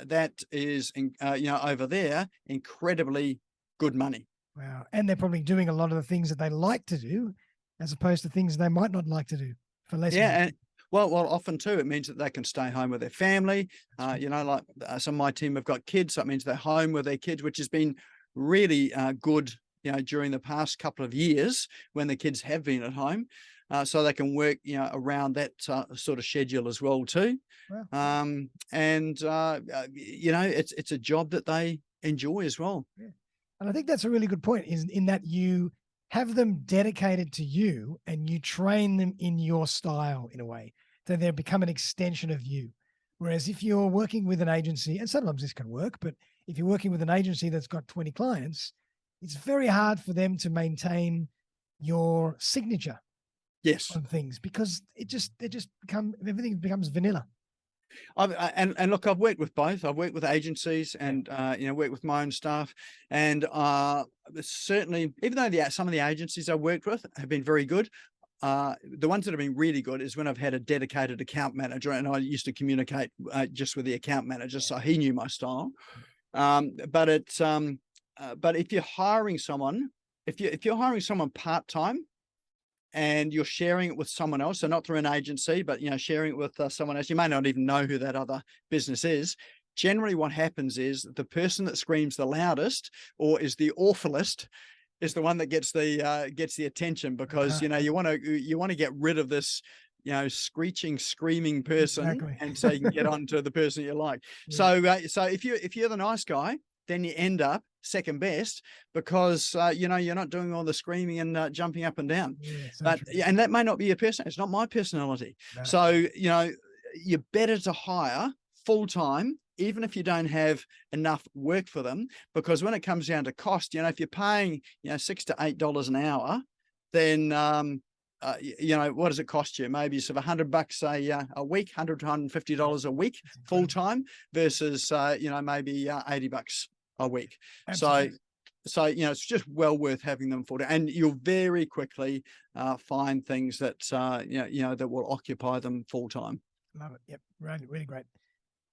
that is you know, over there, incredibly good money. Wow. And they're probably doing a lot of the things that they like to do, as opposed to things they might not like to do for less money. And well, often too, it means that they can stay home with their family. You know, like some of my team have got kids, so it means they're home with their kids, which has been really good, you know, during the past couple of years when the kids have been at home. So they can work, you know, around that sort of schedule as well too. Wow. And you know, it's a job that they enjoy as well. And I think that's a really good point, is in that you have them dedicated to you and you train them in your style in a way, so they become an extension of you. Whereas if you're working with an agency, and sometimes this can work, but if you're working with an agency that's got 20 clients, it's very hard for them to maintain your signature on things, because everything becomes vanilla. And look, I've worked with both. I've worked with agencies and you know, worked with my own staff, and certainly, even though some of the agencies I worked with have been very good, the ones that have been really good is when I've had a dedicated account manager, and I used to communicate just with the account manager, so he knew my style. But if you're hiring someone, if you're hiring someone part-time, and you're sharing it with someone else, so not through an agency, but, you know, sharing it with someone else, you may not even know who that other business is. Generally what happens is the person that screams the loudest or is the awfulest is the one that gets the attention, because, you know, you want to get rid of this screeching, screaming person, Exactly. and so you can get on to the person you like. Yeah. So if you're the nice guy, then you end up second best because you're not doing all the screaming and jumping up and down. Yeah, so But true. and that may not be your personality. It's not my personality. No. So you're better to hire full time, even if you don't have enough work for them, because when it comes down to cost, if you're paying $6 to $8 an hour, then what does it cost you? Maybe sort of $100 a week, $100 to $150 a week full time versus maybe $80 a week. Absolutely. So it's just well worth having them full time, and you'll very quickly find things that that will occupy them full time. Love it. Yep. Really, really great.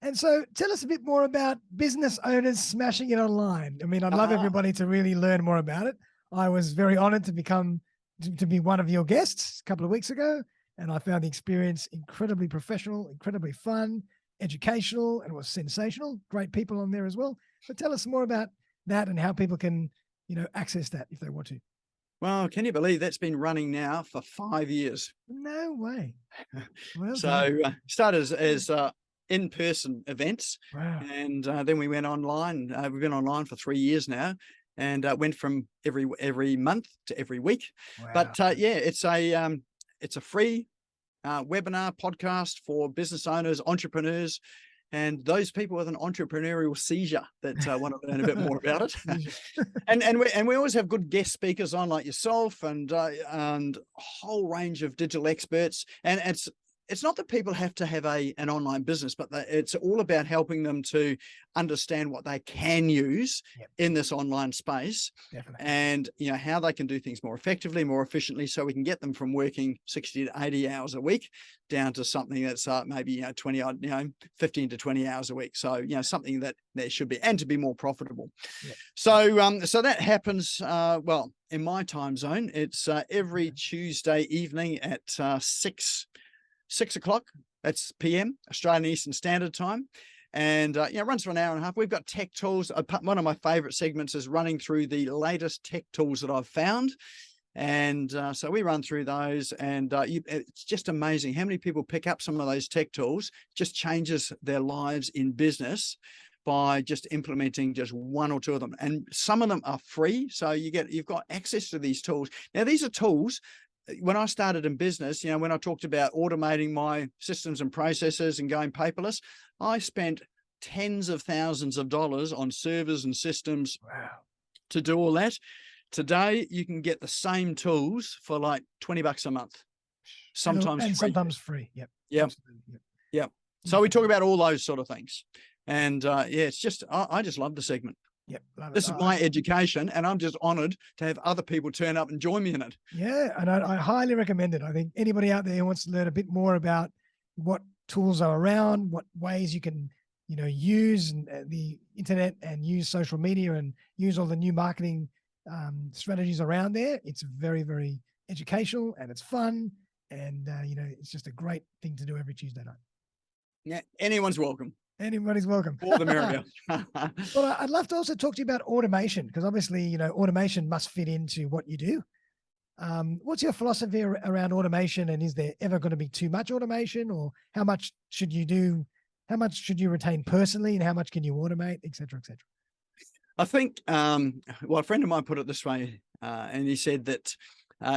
And so tell us a bit more about business owners smashing it online. I mean, I'd love everybody to really learn more about it. I was very honored to be one of your guests a couple of weeks ago, and I found the experience incredibly professional, incredibly fun, educational, and it was sensational. Great people on there as well. So tell us more about that and how people can, access that if they want to. Well, can you believe that's been running now for 5 years? No way. Well So started as in-person events, wow. and then we went online. We've been online for 3 years now, and went from every month to every week. Wow. But it's a free webinar podcast for business owners, entrepreneurs, and those people with an entrepreneurial seizure that want to learn a bit more about it. and we always have good guest speakers on, like yourself, and a whole range of digital experts. And it's not that people have to have an online business, but it's all about helping them to understand what they can use in this online space. Definitely. And how they can do things more effectively, more efficiently, so we can get them from working 60 to 80 hours a week down to something that's maybe 15 to 20 hours a week. So something that there should be, and to be more profitable. So so that happens in my time zone. It's every Tuesday evening at 6 o'clock. That's PM, Australian Eastern Standard Time. And it runs for an hour and a half. We've got tech tools. One of my favorite segments is running through the latest tech tools that I've found. And so we run through those, and it's just amazing how many people pick up some of those tech tools. Just changes their lives in business by just implementing just one or two of them. And some of them are free, so you've got access to these tools. Now, these are tools. When I started in business, when I talked about automating my systems and processes and going paperless, I spent tens of thousands of dollars on servers and systems to do all that. Today, you can get the same tools for like $20 a month, sometimes free. Sometimes free. Yep. So we talk about all those sort of things. And it's just, I just love the segment. Yep. This is my education, and I'm just honored to have other people turn up and join me in it. Yeah, and I highly recommend it. I think anybody out there who wants to learn a bit more about what tools are around, what ways you can, use the internet and use social media and use all the new marketing strategies around there. It's very, very educational, and it's fun, and it's just a great thing to do every Tuesday night. Yeah, anyone's welcome. Anybody's welcome. All the merrier. Well, I'd love to also talk to you about automation, because obviously, automation must fit into what you do. What's your philosophy around automation, and is there ever going to be too much automation, or how much should you do? How much should you retain personally, and how much can you automate, et cetera, et cetera? I think, a friend of mine put it this way, and he said that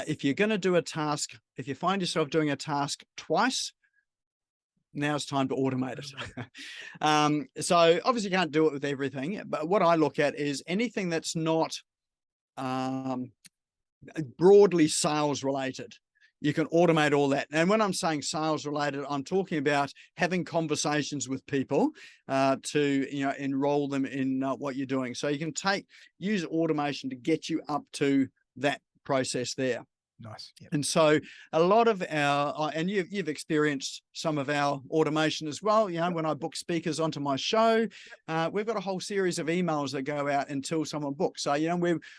if you're going to do a task, if you find yourself doing a task twice, now it's time to automate it. So obviously you can't do it with everything, but what I look at is anything that's not broadly sales related. You can automate all that. And when I'm saying sales related, I'm talking about having conversations with people to enroll them in what you're doing. So you can use automation to get you up to that process there. Nice. Yep. And so a lot of our, and you've experienced some of our automation as well. When I book speakers onto my show, we've got a whole series of emails that go out until someone books. So,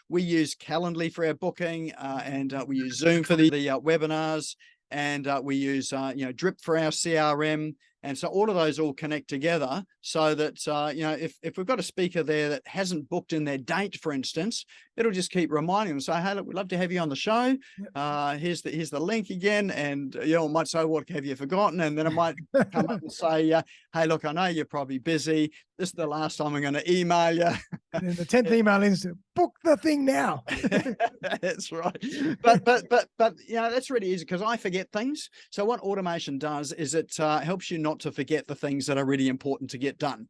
we use Calendly for our booking, and we use Zoom for the webinars, and we use, Drip for our CRM. And so all of those all connect together so that, you know, if we've got a speaker there that hasn't booked in their date, for instance, it'll just keep reminding them, say, hey, look, we'd love to have you on the show. Here's the link again. And, you know, it might say, what have you forgotten? And then it might come up and say, hey, look, I know you're probably busy. This is the last time I'm going to email you. And then the 10th email is to book the thing now. That's right. But you know, that's really easy because I forget things. So what automation does is it helps you not to forget the things that are really important to get done.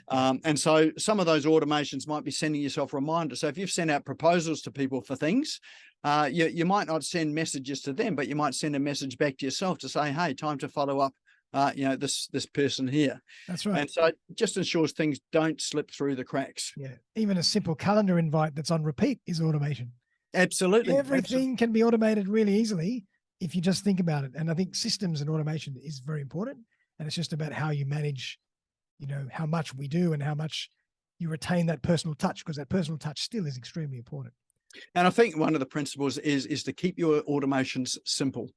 And so some of those automations might be sending yourself reminders. So if you've sent out proposals to people for things, you might not send messages to them, but you might send a message back to yourself to say, hey, time to follow up. You know, this person here. That's right. And so it just ensures things don't slip through the cracks. Yeah. Even a simple calendar invite that's on repeat is automation. Absolutely. Everything can be automated really easily if you just think about it. And I think systems and automation is very important. And it's just about how you manage, you know, how much we do and how much you retain that personal touch, because that personal touch still is extremely important. And I think one of the principles is to keep your automations simple.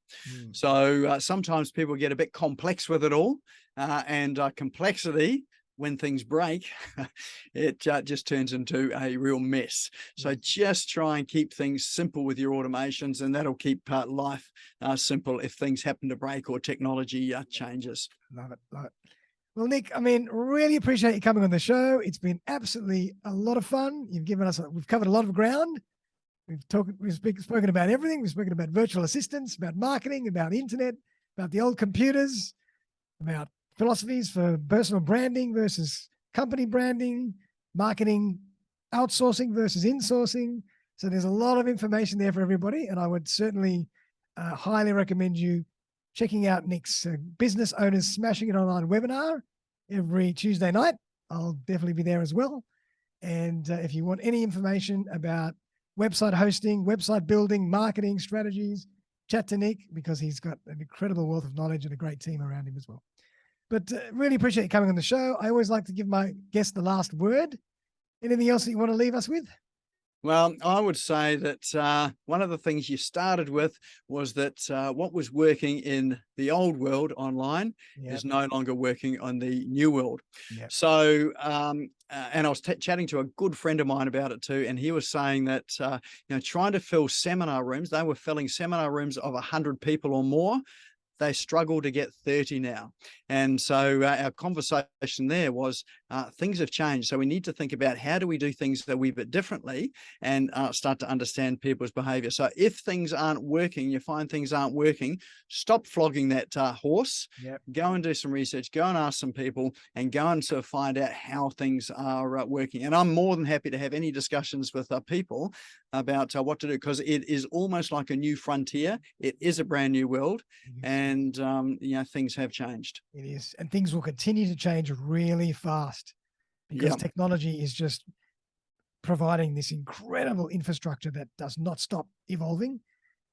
So sometimes people get a bit complex with it all, and complexity, when things break, it just turns into a real mess. So just try and keep things simple with your automations, and that'll keep life simple if things happen to break or technology changes. Love it. Love it. Well, Nik, I mean, really appreciate you coming on the show. It's been absolutely a lot of fun. You've given us, we've covered a lot of ground. We've spoken about everything. We've spoken about virtual assistants, about marketing, about the internet, about the old computers, about philosophies for personal branding versus company branding, marketing, outsourcing versus insourcing. So there's a lot of information there for everybody. And I would certainly highly recommend you checking out Nik's Business Owners Smashing It Online webinar every Tuesday night. I'll definitely be there as well. And if you want any information about website hosting, website building, marketing strategies, chat to Nik, because he's got an incredible wealth of knowledge and a great team around him as well. But really appreciate you coming on the show. I always like to give my guests the last word. Anything else that you want to leave us with? Well, I would say that one of the things you started with was that what was working in the old world online is no longer working on the new world. So, and I was chatting to a good friend of mine about it too, and he was saying that, you know, trying to fill seminar rooms, they were filling seminar rooms of 100 people or more. They struggle to get 30 now. And so our conversation there was things have changed. So we need to think about how do we do things a wee bit differently and start to understand people's behavior. So if things aren't working, you find things aren't working, stop flogging that horse, go and do some research, go and ask some people and go and sort of find out how things are working. And I'm more than happy to have any discussions with people about what to do, because it is almost like a new frontier. It is a brand new world. And, you know, things have changed. It is. And things will continue to change really fast because technology is just providing this incredible infrastructure that does not stop evolving.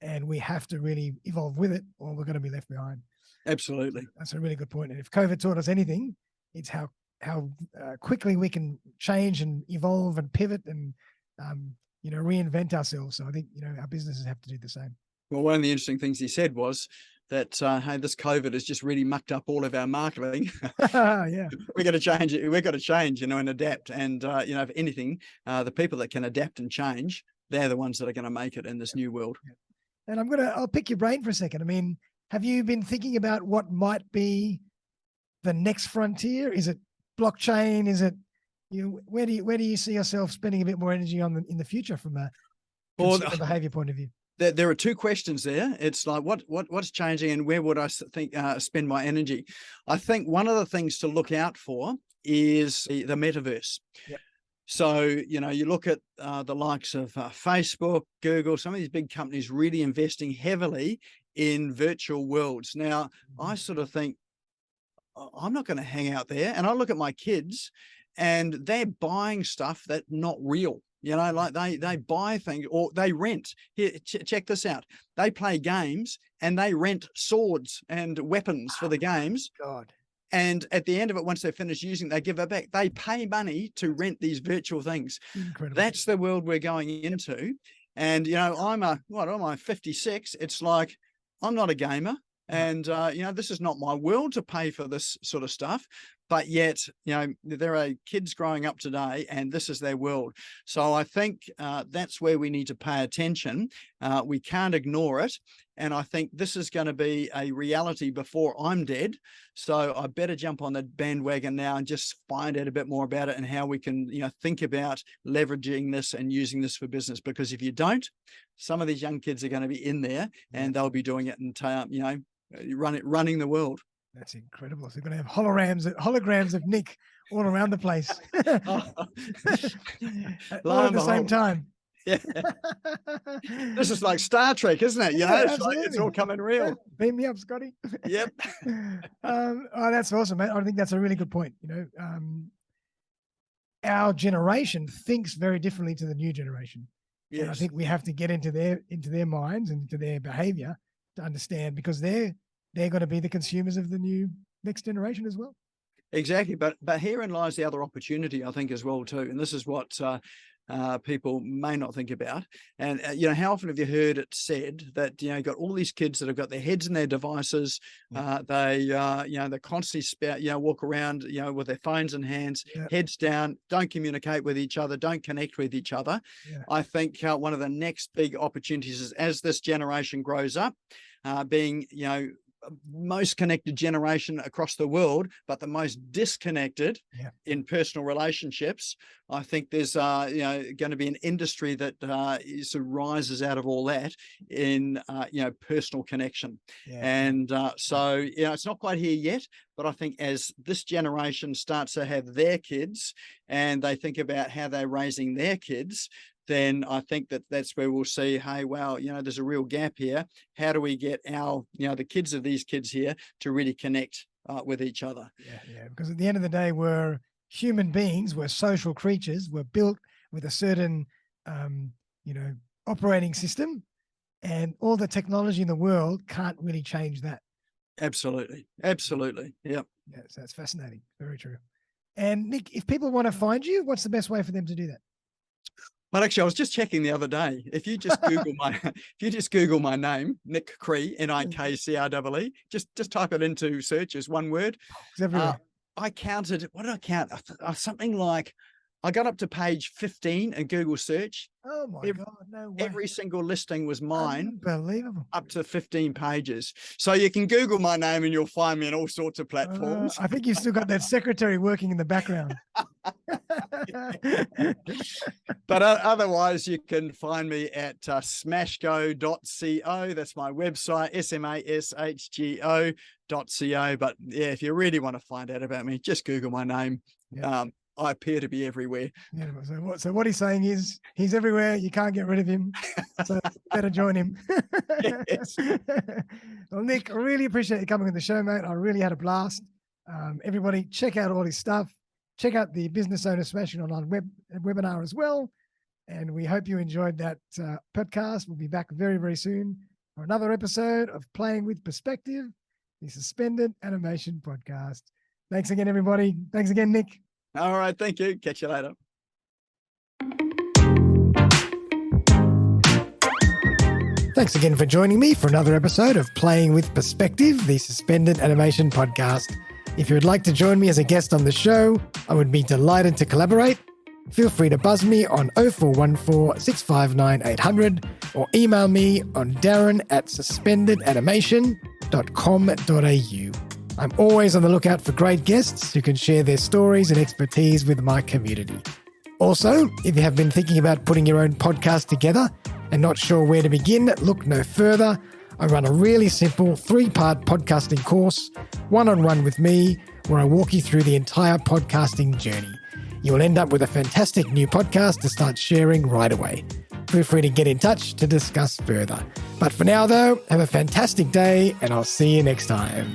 And we have to really evolve with it or we're going to be left behind. Absolutely. That's a really good point. And if COVID taught us anything, it's how quickly we can change and evolve and pivot and, you know, reinvent ourselves. So I think, you know, our businesses have to do the same. Well, one of the interesting things he said was that, hey, this COVID has just really mucked up all of our marketing. We're going to change it. We've got to change, you know, and adapt. And, you know, if anything, the people that can adapt and change, they're the ones that are going to make it in this new world. And I'll pick your brain for a second. I mean, have you been thinking about what might be the next frontier? Is it blockchain? Is it, you know, where do you see yourself spending a bit more energy on in the future from a consumer behavior point of view? There are two questions there. It's like what's changing and where would I think spend my energy? I think one of the things to look out for is the metaverse. So, you know, you look at the likes of Facebook, Google, some of these big companies really investing heavily in virtual worlds. Now, I sort of think, I'm not going to hang out there. And I look at my kids and they're buying stuff that's not real. You know, like they buy things or they rent. Here, check this out. They play games and they rent swords and weapons for the games. God. And at the end of it, once they finish using, they give it back. They pay money to rent these virtual things. Incredible. That's the world we're going into. And, you know, I'm 56. It's like, I'm not a gamer. And, this is not my world to pay for this sort of stuff. But yet, there are kids growing up today and this is their world. So I think that's where we need to pay attention. We can't ignore it. And I think this is going to be a reality before I'm dead. So I better jump on the bandwagon now and just find out a bit more about it and how we can, think about leveraging this and using this for business. Because if you don't, some of these young kids are going to be in there and they'll be doing it and, running the world. That's incredible. So you're going to have holograms of Nik all around the place. All at the same time. Yeah. This is like Star Trek, isn't it? It's all coming real. Beam me up, Scotty. Yep. That's awesome, mate. I think that's a really good point. Our generation thinks very differently to the new generation. Yes. And I think we have to get into their minds and into their behavior to understand, because they're going to be the consumers of the new next generation as well. Exactly. But herein lies the other opportunity, I think, as well, too. And this is what people may not think about. And, how often have you heard it said that, got all these kids that have got their heads in their devices. They constantly walk around, with their phones in hands, heads down, don't communicate with each other, don't connect with each other. Yeah. I think one of the next big opportunities is, as this generation grows up, being, most connected generation across the world, but the most disconnected in personal relationships. I think there's going to be an industry that sort of rises out of all that in personal connection. And so it's not quite here yet, but I think as this generation starts to have their kids and they think about how they're raising their kids, then I think that's where we'll see, hey, wow, there's a real gap here. How do we get our, the kids of these kids here to really connect with each other? Yeah. Because at the end of the day, we're human beings, we're social creatures, we're built with a certain, operating system, and all the technology in the world can't really change that. Absolutely. Yeah. Yeah. So that's fascinating. Very true. And Nik, if people want to find you, what's the best way for them to do that? But actually, I was just checking the other day. If you just Google my name, Nik Cree, Nikcree, just type it into search as one word. I counted. What did I count? Something like, I got up to page 15 in Google search. Oh my God, no way. Every single listing was mine. Unbelievable. Up to 15 pages. So you can Google my name and you'll find me on all sorts of platforms. I think you've still got that secretary working in the background. But otherwise, you can find me at smashgo.co. That's my website, smashgo.co. But yeah, if you really want to find out about me, just Google my name. Yeah. I appear to be everywhere. Yeah, so what he's saying is he's everywhere. You can't get rid of him. So better join him. Yes. Well, Nik, I really appreciate you coming on the show, mate. I really had a blast. Everybody, check out all his stuff. Check out the Business Owner Smashing Online webinar as well. And we hope you enjoyed that podcast. We'll be back very, very soon for another episode of Playing with Perspective, the Suspended Animation Podcast. Thanks again, everybody. Thanks again, Nik. All right. Thank you. Catch you later. Thanks again for joining me for another episode of Playing with Perspective, the Suspended Animation Podcast. If you would like to join me as a guest on the show, I would be delighted to collaborate. Feel free to buzz me on 0414 659 800 or email me on darren@suspendedanimation.com.au. I'm always on the lookout for great guests who can share their stories and expertise with my community. Also, if you have been thinking about putting your own podcast together and not sure where to begin, look no further. I run a really simple 3-part podcasting course, one-on-one with me, where I walk you through the entire podcasting journey. You will end up with a fantastic new podcast to start sharing right away. Feel free to get in touch to discuss further. But for now, though, have a fantastic day, and I'll see you next time.